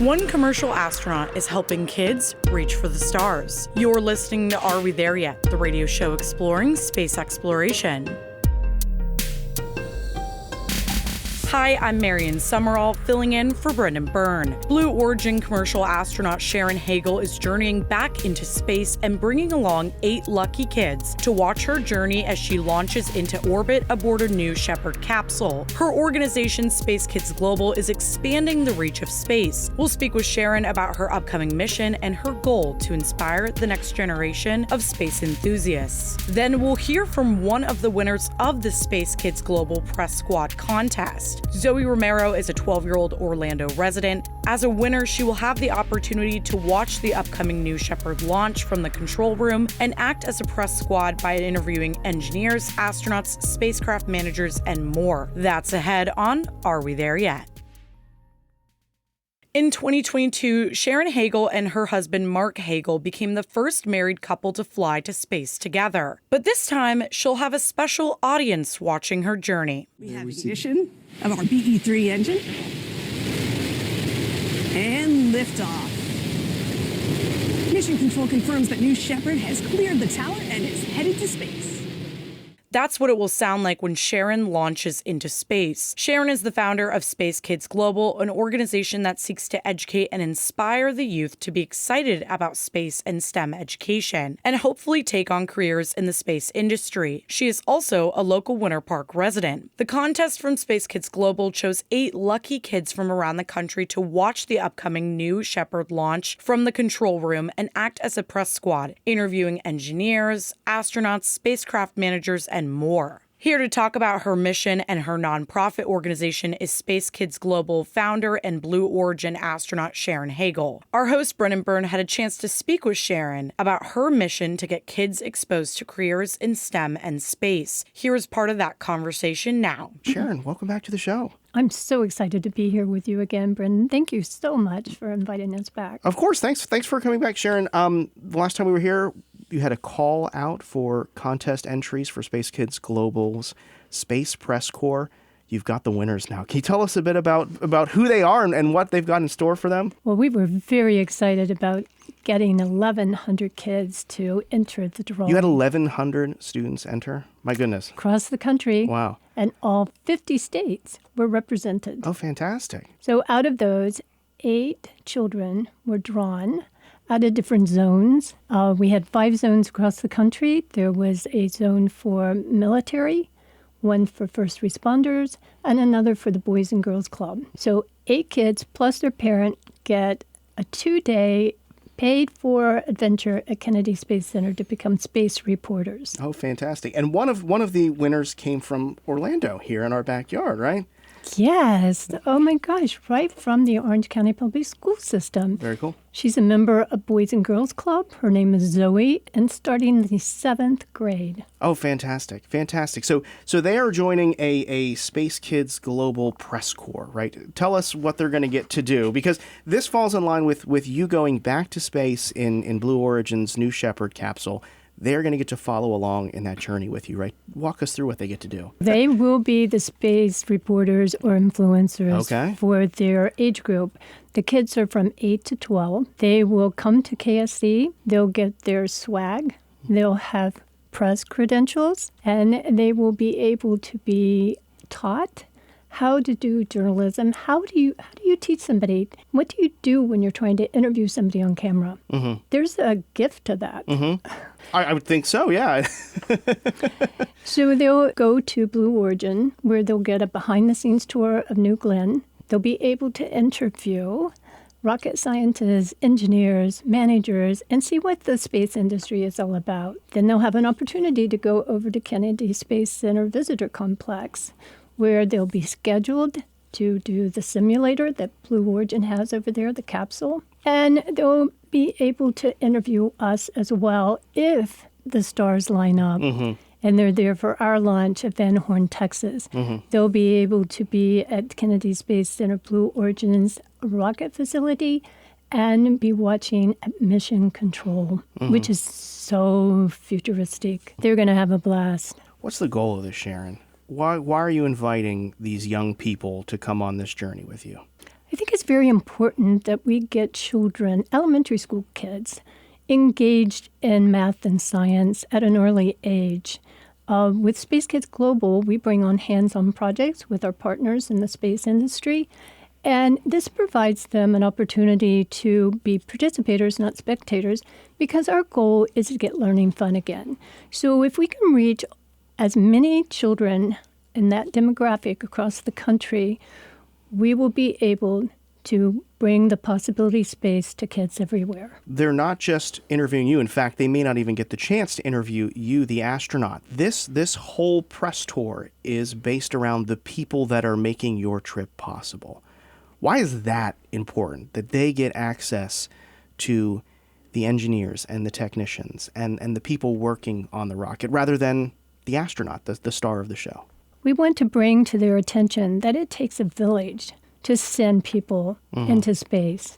One commercial astronaut is helping kids reach for the stars. You're listening to Are We There Yet?, the radio show exploring space exploration. Hi, I'm Marion Summerall, filling in for Brendan Byrne. Blue Origin commercial astronaut Sharon Hagle is journeying back into space and bringing along 8 lucky kids to watch her journey as she launches into orbit aboard a New Shepard capsule. Her organization, SpaceKids Global, is expanding the reach of space. We'll speak with Sharon about her upcoming mission and her goal to inspire the next generation of space enthusiasts. Then we'll hear from one of the winners of the SpaceKids Global Press Squad contest. Zoe Romero is a 12-year-old Orlando resident. As a winner, she will have the opportunity to watch the upcoming New Shepard launch from the control room and act as a press squad by interviewing engineers, astronauts, spacecraft managers, and more. That's ahead on Are We There Yet? In 2022, Sharon Hagle and her husband Mark Hagle became the first married couple to fly to space together. But this time, she'll have a special audience watching her journey. We have ignition of our BE-3 engine and liftoff. Mission control confirms that New Shepard has cleared the tower and is headed to space. That's what it will sound like when Sharon launches into space. Sharon is the founder of SpaceKids Global, an organization that seeks to educate and inspire the youth to be excited about space and STEM education, and hopefully take on careers in the space industry. She is also a local Winter Park resident. The contest from SpaceKids Global chose 8 lucky kids from around the country to watch the upcoming New Shepard launch from the control room and act as a press squad, interviewing engineers, astronauts, spacecraft managers, and more. Here to talk about her mission and her nonprofit organization is SpaceKids Global founder and Blue Origin astronaut Sharon Hagle. Our host, Brendan Byrne, had a chance to speak with Sharon about her mission to get kids exposed to careers in STEM and space. Here is part of that conversation now. Sharon, welcome back to the show. I'm so excited to be here with you again, Brendan. Thank you so much for inviting us back. Of course. Thanks for coming back, Sharon. The last time we were here, you had a call out for contest entries for SpaceKids Global's Space Press Corps. You've got the winners now. Can you tell us a bit about who they are and what they've got in store for them? Well, we were very excited about getting 1,100 kids to enter the draw. You had 1,100 students enter? My goodness. Across the country. Wow. And all 50 states were represented. Oh, fantastic. So out of those, 8 children were drawn out of different zones. We had 5 zones across the country. There was a zone for military, one for first responders, and another for the Boys and Girls Club. So 8 kids plus their parent get a 2-day paid-for adventure at Kennedy Space Center to become space reporters. Oh, fantastic. And one of the winners came from Orlando, here in our backyard, right? Yes. Oh, my gosh. Right from the Orange County Public School System. Very cool. She's a member of Boys and Girls Club. Her name is Zoe, and starting the 7th grade. Oh, fantastic. Fantastic. So they are joining a SpaceKids Global Press Corps, right? Tell us what they're going to get to do, because this falls in line with you going back to space in Blue Origin's New Shepard capsule. They're going to get to follow along in that journey with you, right? Walk us through what they get to do. They will be the space reporters or influencers for their age group. The kids are from 8 to 12. They will come to KSC. They'll get their swag. They'll have press credentials, and they will be able to be taught how to do journalism. How do you teach somebody? What do you do when you're trying to interview somebody on camera? Mm-hmm. There's a gift to that. Mm-hmm. I would think so, yeah. So they'll go to Blue Origin, where they'll get a behind-the-scenes tour of New Glenn. They'll be able to interview rocket scientists, engineers, managers, and see what the space industry is all about. Then they'll have an opportunity to go over to Kennedy Space Center Visitor Complex, where they'll be scheduled to do the simulator that Blue Origin has over there, the capsule. And they'll be able to interview us as well if the stars line up. Mm-hmm. And they're there for our launch at Van Horn, Texas. Mm-hmm. They'll be able to be at Kennedy Space Center Blue Origin's rocket facility and be watching mission control, which is so futuristic. They're going to have a blast. What's the goal of this, Sharon? Why are you inviting these young people to come on this journey with you? I think it's very important that we get children, elementary school kids, engaged in math and science at an early age. With SpaceKids Global, we bring on hands-on projects with our partners in the space industry, and this provides them an opportunity to be participators, not spectators, because our goal is to get learning fun again. So if we can reach as many children in that demographic across the country, we will be able to bring the possibility space to kids everywhere. They're not just interviewing you. In fact, they may not even get the chance to interview you, the astronaut. This whole press tour is based around the people that are making your trip possible. Why is that important, that they get access to the engineers and the technicians and the people working on the rocket rather than the astronaut, the star of the show? We want to bring to their attention that it takes a village to send people into space.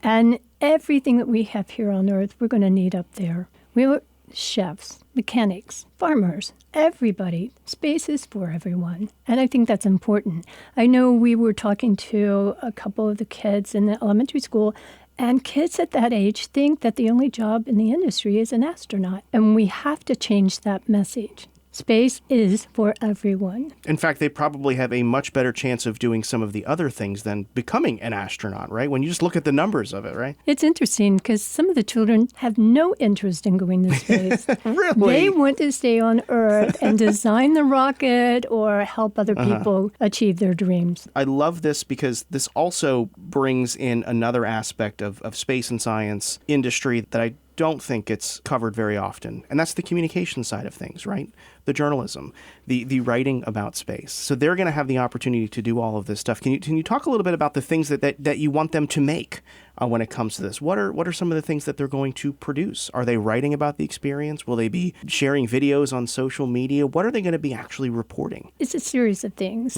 And everything that we have here on Earth, we're going to need up there. We have chefs, mechanics, farmers, everybody. Space is for everyone. And I think that's important. I know we were talking to a couple of the kids in the elementary school, and kids at that age think that the only job in the industry is an astronaut. And we have to change that message. Space is for everyone. In fact, they probably have a much better chance of doing some of the other things than becoming an astronaut, right? When you just look at the numbers of it, right? It's interesting because some of the children have no interest in going to space. Really? They want to stay on Earth and design the rocket or help other people achieve their dreams. I love this because this also brings in another aspect of space and science industry that I don't think it's covered very often, and that's the communication side of things, right? The journalism, the writing about space. So they're going to have the opportunity to do all of this stuff. Can you talk a little bit about the things that you want them to make when it comes to this? What are some of the things that they're going to produce? Are they writing about the experience? Will they be sharing videos on social media? What are they going to be actually reporting? It's a series of things.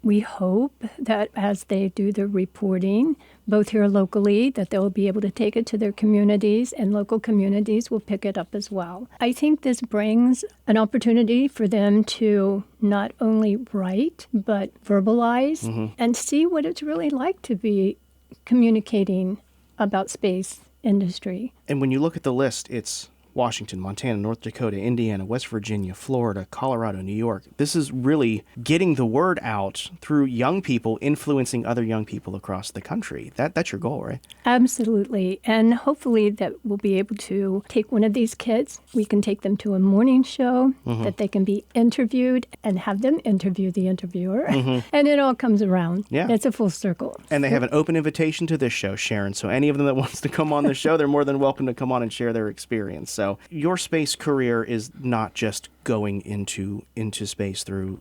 We hope that as they do the reporting, both here locally, that they'll be able to take it to their communities, and local communities will pick it up as well. I think this brings an opportunity for them to not only write, but verbalize and see what it's really like to be communicating about space industry. And when you look at the list, it's Washington, Montana, North Dakota, Indiana, West Virginia, Florida, Colorado, New York. This is really getting the word out through young people, influencing other young people across the country. That's your goal, right? Absolutely. And hopefully that we'll be able to take one of these kids. We can take them to a morning show that they can be interviewed and have them interview the interviewer. And it all comes around. Yeah. It's a full circle. And they have an open invitation to this show, Sharon. So any of them that wants to come on the show, they're more than welcome to come on and share their experience. So your space career is not just going into space through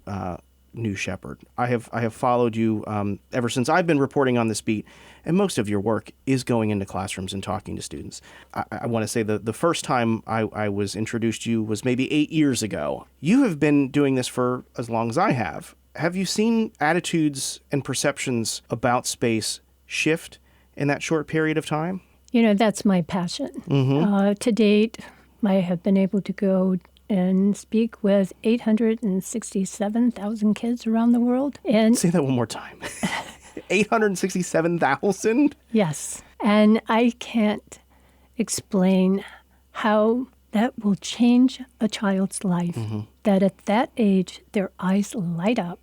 New Shepard. I have followed you ever since I've been reporting on this beat, and most of your work is going into classrooms and talking to students. I want to say the first time I was introduced to you was maybe 8 years ago. You have been doing this for as long as I have. Have you seen attitudes and perceptions about space shift in that short period of time? You know, that's my passion. To date, I have been able to go and speak with 867,000 kids around the world. And say that one more time. 867,000? Yes. And I can't explain how that will change a child's life. That at that age, their eyes light up.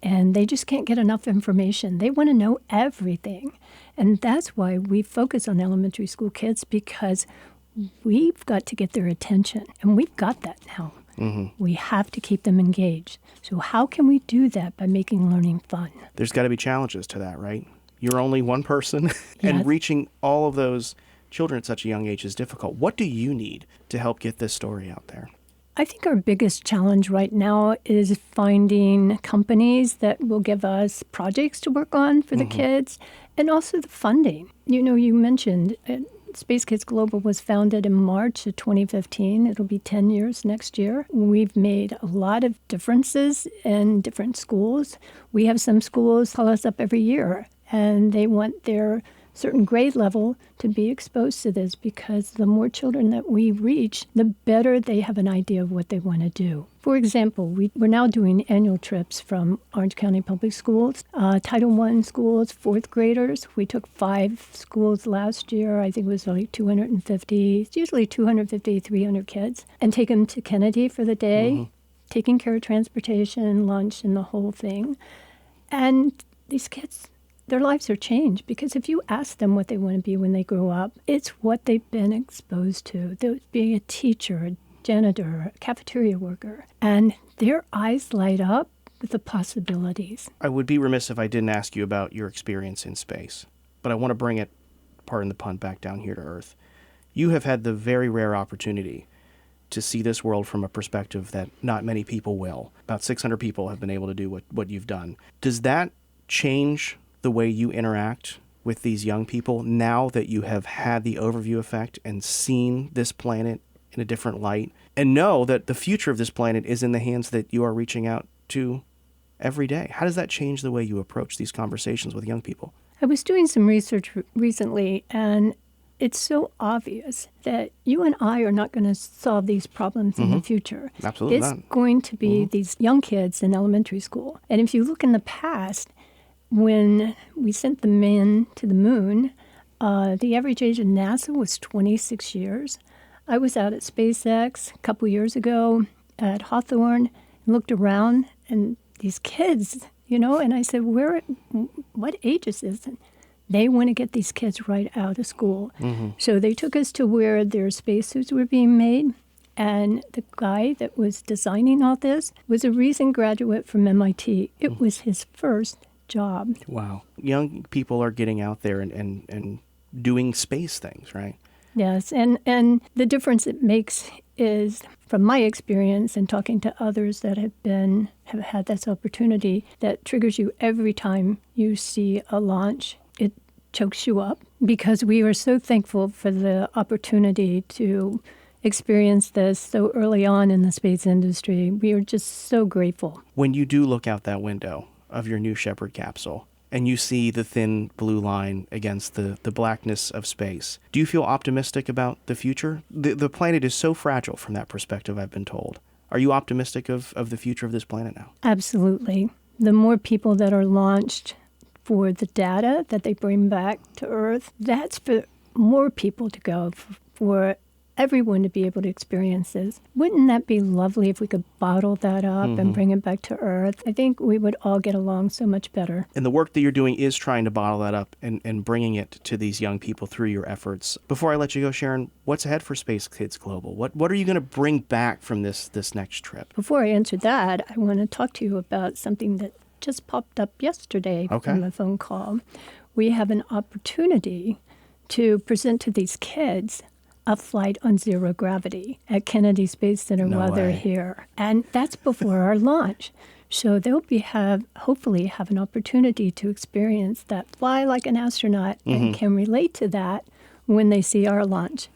And they just can't get enough information. They want to know everything. And that's why we focus on elementary school kids, because we've got to get their attention. And we've got that now. We have to keep them engaged. So how can we do that? By making learning fun. There's got to be challenges to that, right? You're only one person, and reaching all of those children at such a young age is difficult. What do you need to help get this story out there? I think our biggest challenge right now is finding companies that will give us projects to work on for the kids, and also the funding. You know, you mentioned SpaceKids Global was founded in March of 2015. It'll be 10 years next year. We've made a lot of differences in different schools. We have some schools call us up every year, and they want their certain grade level to be exposed to this, because the more children that we reach, the better they have an idea of what they want to do. For example, we're now doing annual trips from Orange County Public Schools, Title I schools, fourth graders. We took 5 schools last year. I think it was like 250, it's usually 250, 300 kids, and take them to Kennedy for the day, taking care of transportation, lunch, and the whole thing. And these kids, their lives are changed, because if you ask them what they want to be when they grow up, it's what they've been exposed to. They'll be a teacher, a janitor, a cafeteria worker, and their eyes light up with the possibilities. I would be remiss if I didn't ask you about your experience in space, but I want to bring it, pardon the pun, back down here to Earth. You have had the very rare opportunity to see this world from a perspective that not many people will. About 600 people have been able to do what you've done. Does that change the way you interact with these young people now that you have had the overview effect and seen this planet in a different light, and know that the future of this planet is in the hands that you are reaching out to every day? How does that change the way you approach these conversations with young people? I was doing some research recently, and it's so obvious that you and I are not going to solve these problems in the future. Absolutely it's not. going to be these young kids in elementary school. And if you look in the past, when we sent the men to the moon, the average age of NASA was 26 years. I was out at SpaceX a couple years ago at Hawthorne, looked around, and these kids, and I said, what age is this? And they want to get these kids right out of school. So they took us to where their spacesuits were being made. And the guy that was designing all this was a recent graduate from MIT. It was his first job. Wow. Young people are getting out there and doing space things, right? Yes, and the difference it makes is, from my experience and talking to others that have had this opportunity, that triggers you every time you see a launch. It chokes you up, because we are so thankful for the opportunity to experience this so early on in the space industry. We are just so grateful. When you do look out that window of your New Shepard capsule and you see the thin blue line against the blackness of space, do you feel optimistic about the future? The planet is so fragile from that perspective, I've been told. Are you optimistic of the future of this planet now? Absolutely. The more people that are launched, for the data that they bring back to Earth, that's for more people to go, for everyone to be able to experience this. Wouldn't that be lovely if we could bottle that up and bring it back to Earth? I think we would all get along so much better. And the work that you're doing is trying to bottle that up and bringing it to these young people through your efforts. Before I let you go, Sharon, what's ahead for SpaceKids Global? What are you going to bring back from this next trip? Before I answer that, I want to talk to you about something that just popped up yesterday from a phone call. We have an opportunity to present to these kids a flight on zero gravity at Kennedy Space Center while they're here. And that's before our launch. So they'll hopefully have an opportunity to experience that, fly like an astronaut, and can relate to that when they see our launch.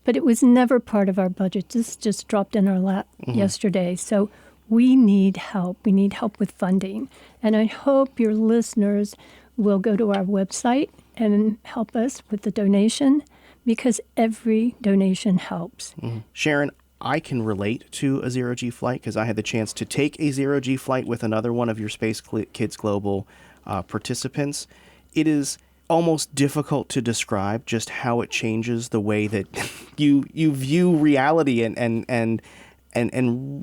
But it was never part of our budget. This just dropped in our lap yesterday. So we need help. We need help with funding. And I hope your listeners will go to our website and help us with the donation, because every donation helps. Sharon, I can relate to a zero-G flight because I had the chance to take a zero-G flight with another one of your SpaceKids Global participants. It is almost difficult to describe just how it changes the way that you view reality and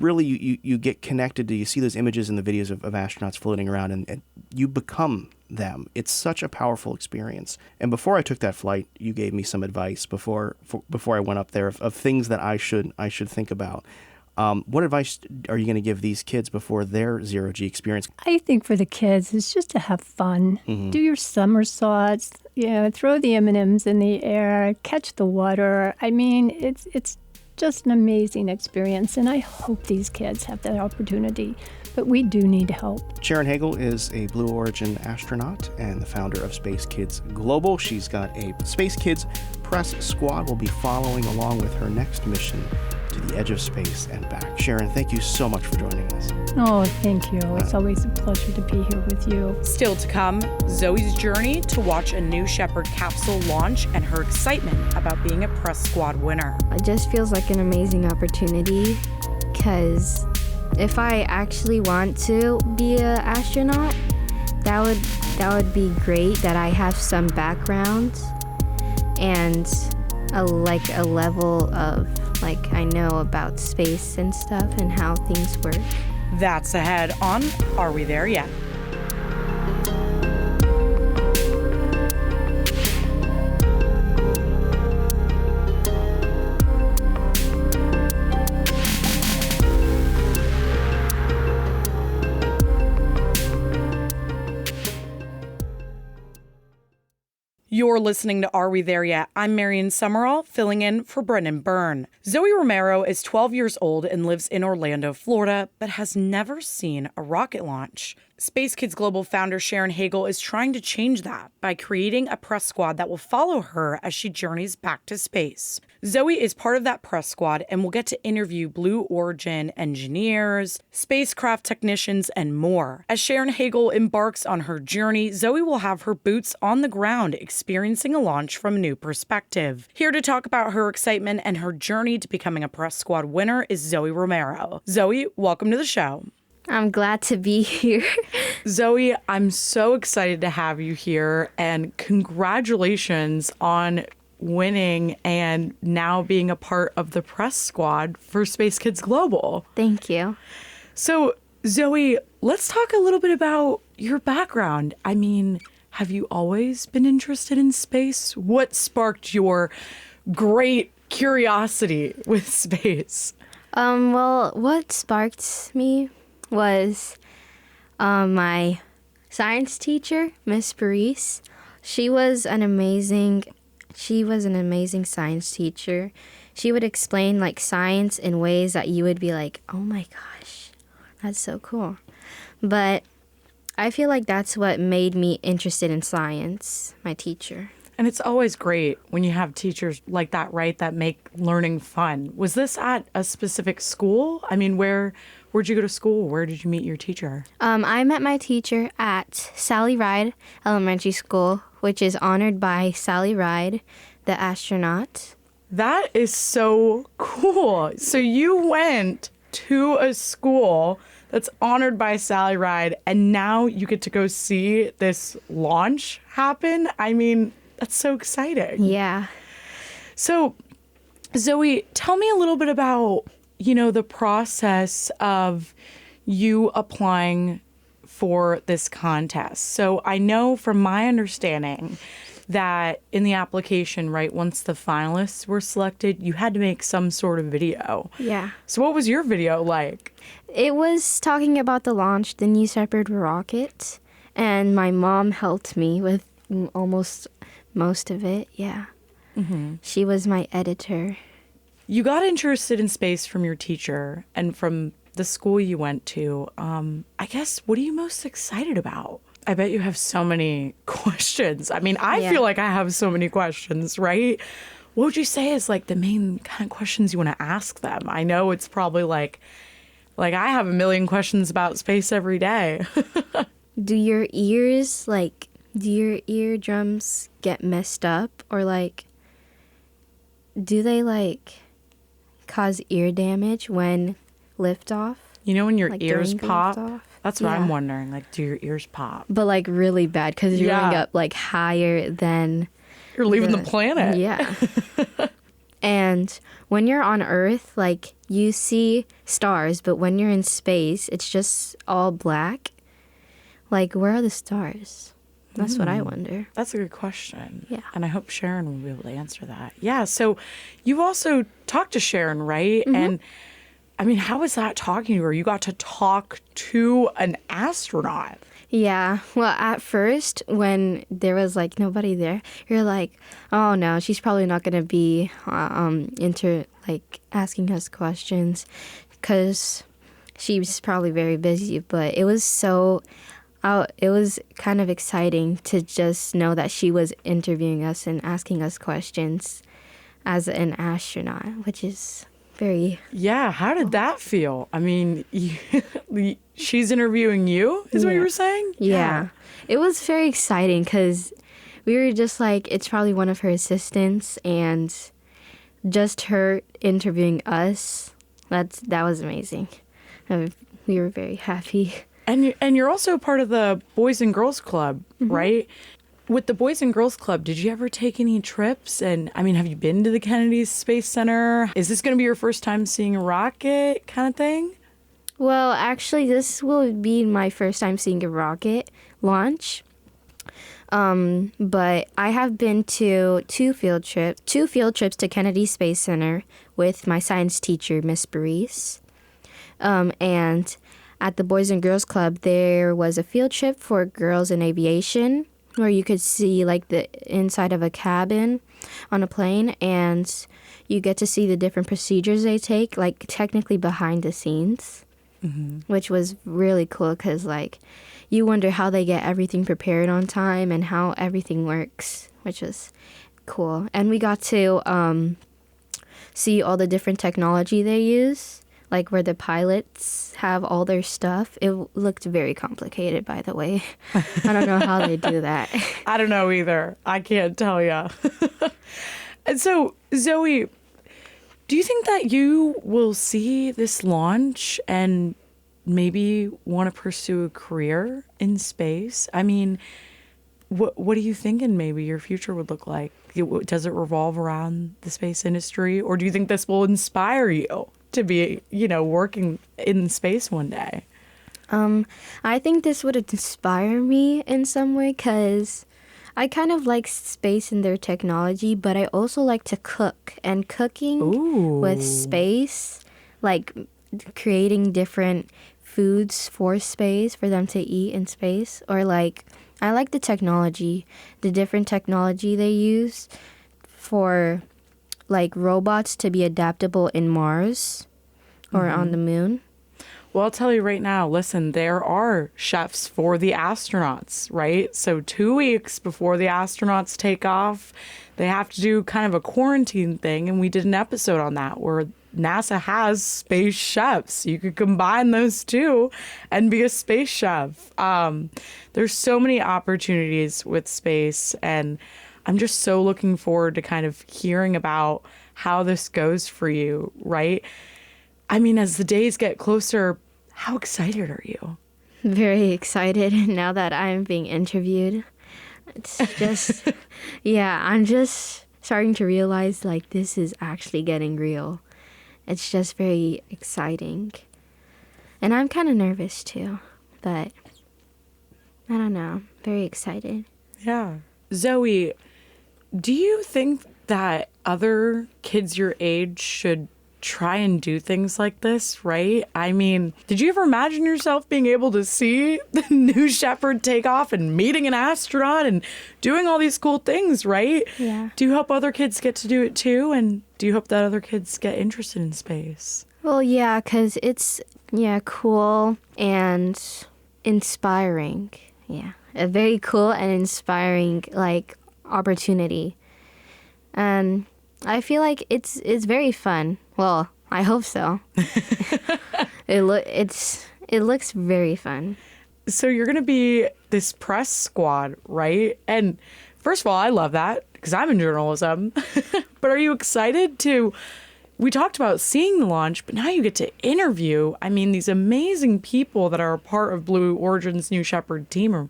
really you get connected to, you see those images and the videos of astronauts floating around and you become them. It's such a powerful experience. And before I took that flight, you gave me some advice before I went up there of things that I should think about. What advice are you going to give these kids before their zero-G experience? I think for the kids, it's just to have fun. Do your somersaults, throw the M&Ms in the air, catch the water. I mean, it's just an amazing experience, and I hope these kids have that opportunity. But we do need help. Sharon Hagle is a Blue Origin astronaut and the founder of SpaceKids Global. She's got a SpaceKids press squad will be following along with her next mission to to the edge of space and back. Sharon, thank you so much for joining us. Oh, thank you. It's always a pleasure to be here with you. Still to come, Zoe's journey to watch a New Shepard capsule launch and her excitement about being a press squad winner. It just feels like an amazing opportunity because if I actually want to be an astronaut, that would be great that I have some background and a level of I know about space and stuff and how things work. That's ahead on Are We There Yet? You're listening to Are We There Yet? I'm Marion Summerall, filling in for Brendan Byrne. Zoe Romero is 12 years old and lives in Orlando, Florida, but has never seen a rocket launch. SpaceKids Global founder Sharon Hagle is trying to change that by creating a press squad that will follow her as she journeys back to space. Zoe is part of that press squad and will get to interview Blue Origin engineers, spacecraft technicians, and more. As Sharon Hagle embarks on her journey, Zoe will have her boots on the ground experiencing a launch from a new perspective. Here to talk about her excitement and her journey to becoming a press squad winner is Zoe Romero. Zoe, welcome to the show. I'm glad to be here. Zoe, I'm so excited to have you here, and congratulations on winning and now being a part of the press squad for SpaceKids Global. Thank you. So, Zoe, let's talk a little bit about your background. I mean, have you always been interested in space? What sparked your great curiosity with space? Well, what sparked me was my science teacher, Miss Parise. She was an amazing science teacher. She would explain science in ways that you would be like, oh my gosh, that's so cool. But I feel like that's what made me interested in science, my teacher. And it's always great when you have teachers like that, right, that make learning fun. Was this at a specific school? I mean, where'd you go to school? Where did you meet your teacher? I met my teacher at Sally Ride Elementary School, which is honored by Sally Ride, the astronaut. That is so cool. So you went to a school that's honored by Sally Ride, and now you get to go see this launch happen? I mean, that's so exciting. Yeah. So, Zoe, tell me a little bit about, the process of you applying for this contest. So I know from my understanding that in the application, right, once the finalists were selected, you had to make some sort of video. Yeah. So what was your video like? It was talking about the launch, the New Shepard rocket, and my mom helped me with almost most of it. Yeah. Mm-hmm. She was my editor. You got interested in space from your teacher and from the school you went to. I guess, what are you most excited about? I bet you have so many questions. I mean, I feel like I have so many questions, right? What would you say is the main kind of questions you want to ask them? I know it's probably like I have a million questions about space every day. Do your eardrums get messed up, or do they cause ear damage when liftoff? When your ears during pop? liftoff? That's what I'm wondering. Do your ears pop? But really bad because you're going up higher than you're leaving the planet. Yeah. And when you're on Earth, you see stars, but when you're in space, it's just all black. Where are the stars? That's what I wonder. That's a good question. Yeah. And I hope Sharon will be able to answer that. Yeah. So you also talked to Sharon, right? Mm-hmm. And I mean, how was that talking to her? You got to talk to an astronaut. Yeah. Well, at first, when there was nobody there, you're like, oh no, she's probably not going to be asking us questions because she's probably very busy. But it was it was kind of exciting to just know that she was interviewing us and asking us questions as an astronaut, which is very. Yeah, how did that feel? I mean, she's interviewing you, is what you were saying? Yeah. It was very exciting because we were just like, it's probably one of her assistants, and just her interviewing us, that was amazing. We were very happy. And you're also part of the Boys and Girls Club, right? With the Boys and Girls Club, did you ever take any trips? And I mean, have you been to the Kennedy Space Center? Is this going to be your first time seeing a rocket kind of thing? Well, actually, this will be my first time seeing a rocket launch. But I have been to two field trips to Kennedy Space Center with my science teacher, Miss Barice. And at the Boys and Girls Club, there was a field trip for girls in aviation where you could see like the inside of a cabin on a plane, and you get to see the different procedures they take, like technically behind the scenes, which was really cool because like you wonder how they get everything prepared on time and how everything works, which was cool. And we got to see all the different technology they use, like where the pilots have all their stuff. It looked very complicated, by the way. I don't know how they do that. I don't know either. I can't tell you. And so, Zoe, do you think that you will see this launch and maybe want to pursue a career in space? I mean, what are you thinking maybe your future would look like? Does it revolve around the space industry? Or do you think this will inspire you to be, working in space one day? I think this would inspire me in some way because I kind of like space and their technology, but I also like to cook. And cooking with space, like creating different foods for space for them to eat in space, or like I like the different technology they use for like robots to be adaptable in Mars or on the moon. Well, I'll tell you right now, listen, there are chefs for the astronauts, right? So 2 weeks before the astronauts take off, they have to do kind of a quarantine thing. And we did an episode on that where NASA has space chefs. You could combine those two and be a space chef. There's so many opportunities with space, and I'm just so looking forward to kind of hearing about how this goes for you, right? I mean, as the days get closer, how excited are you? Very excited now that I'm being interviewed. It's just, I'm just starting to realize like this is actually getting real. It's just very exciting. And I'm kind of nervous too, but I don't know, very excited. Yeah. Zoe, do you think that other kids your age should try and do things like this, right? I mean, did you ever imagine yourself being able to see the New Shepard take off and meeting an astronaut and doing all these cool things, right? Yeah. Do you hope other kids get to do it too? And do you hope that other kids get interested in space? Well, yeah, because it's, cool and inspiring. Yeah, a very cool and inspiring, like, opportunity. And I feel like it's very fun. Well, I hope so. It looks very fun. So you're going to be this press squad, right? And first of all, I love that because I'm in journalism. But are you excited to... We talked about seeing the launch, but now you get to interview, these amazing people that are a part of Blue Origin's New Shepard team.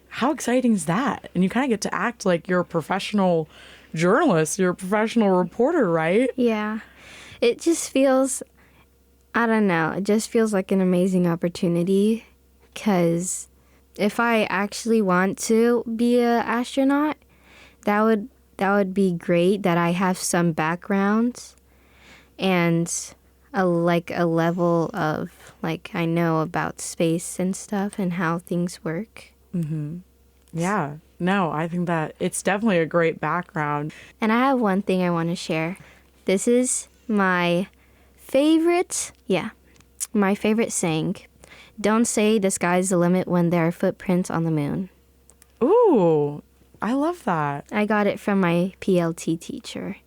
How exciting is that? And you kind of get to act like you're a professional journalist, you're a professional reporter, right? Yeah. It just feels, I don't know, it just feels like an amazing opportunity because if I actually want to be an astronaut, that would be great that I have some background and a level of, like, I know about space and stuff and how things work. Mm-hmm. Yeah. No, I think that it's definitely a great background. And I have one thing I want to share. This is my favorite saying. Don't say the sky's the limit when there are footprints on the moon. Ooh, I love that. I got it from my PLT teacher,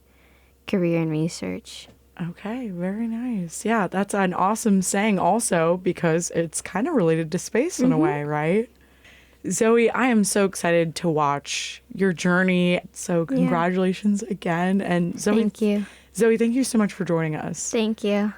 career and research. Okay, very nice. Yeah, that's an awesome saying also because it's kind of related to space in a way, right? Zoe, I am so excited to watch your journey. So congratulations again. And Zoe, Thank you. Zoe, thank you so much for joining us. Thank you.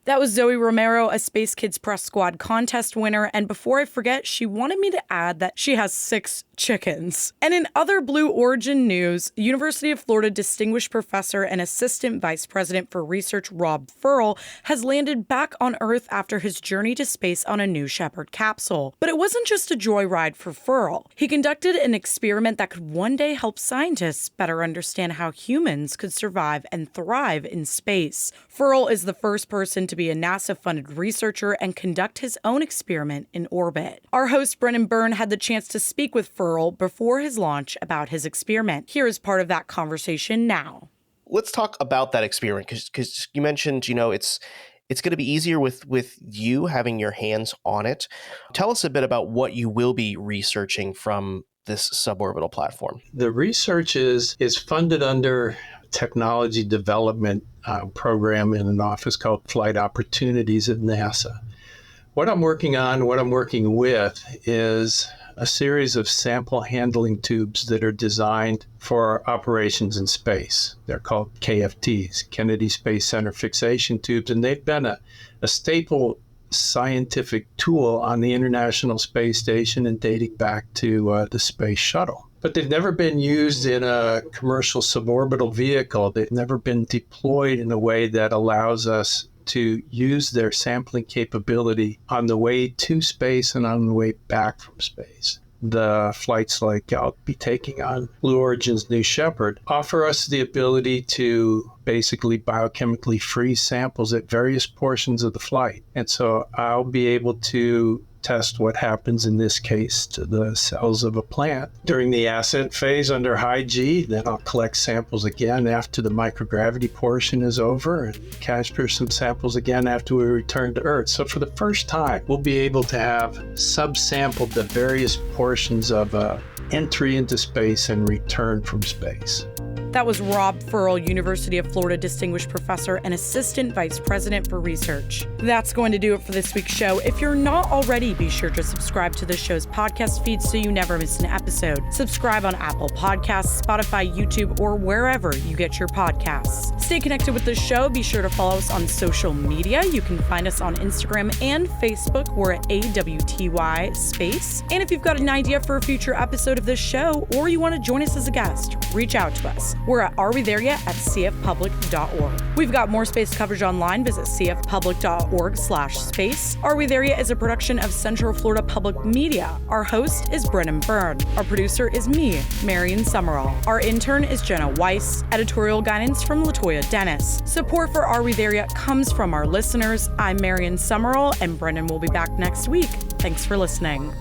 That was Zoe Romero, a Space Kids Press Squad contest winner. And before I forget, she wanted me to add that she has 6 chickens. And in other Blue Origin news, University of Florida Distinguished Professor and Assistant Vice President for Research Rob Furl has landed back on Earth after his journey to space on a New Shepard capsule. But it wasn't just a joyride for Furl. He conducted an experiment that could one day help scientists better understand how humans could survive and thrive in space. Furl is the first person to be a NASA-funded researcher and conduct his own experiment in orbit. Our host, Brennan Byrne, had the chance to speak with Furl before his launch about his experiment. Here is part of that conversation now. Let's talk about that experiment because you mentioned, it's going to be easier with you having your hands on it. Tell us a bit about what you will be researching from this suborbital platform. The research is funded under technology development program in an office called Flight Opportunities at NASA. What I'm working with is a series of sample handling tubes that are designed for operations in space. They're called KFTs, Kennedy Space Center Fixation Tubes, and they've been a staple scientific tool on the International Space Station and dating back to the Space Shuttle. But they've never been used in a commercial suborbital vehicle. They've never been deployed in a way that allows us to use their sampling capability on the way to space and on the way back from space. The flights like I'll be taking on Blue Origin's New Shepard offer us the ability to basically biochemically freeze samples at various portions of the flight. And so I'll be able to test what happens in this case to the cells of a plant during the ascent phase under high G. Then I'll collect samples again after the microgravity portion is over and capture some samples again after we return to Earth. So for the first time, we'll be able to have subsampled the various portions of entry into space and return from space. That was Rob Furl, University of Florida Distinguished Professor and Assistant Vice President for Research. That's going to do it for this week's show. If you're not already, be sure to subscribe to the show's podcast feed so you never miss an episode. Subscribe on Apple Podcasts, Spotify, YouTube, or wherever you get your podcasts. Stay connected with the show. Be sure to follow us on social media. You can find us on Instagram and Facebook. We're at AWTY Space. And if you've got an idea for a future episode of this show, or you want to join us as a guest, reach out to us. We're at arewethereyet@cfpublic.org. We've got more space coverage online. Visit cfpublic.org/space. Are We There Yet is a production of Central Florida Public Media. Our host is Brennan Byrne. Our producer is me, Marion Summerall. Our intern is Jenna Weiss. Editorial guidance from Latoya Dennis. Support for Are We There Yet comes from our listeners. I'm Marion Summerall, and Brennan will be back next week. Thanks for listening.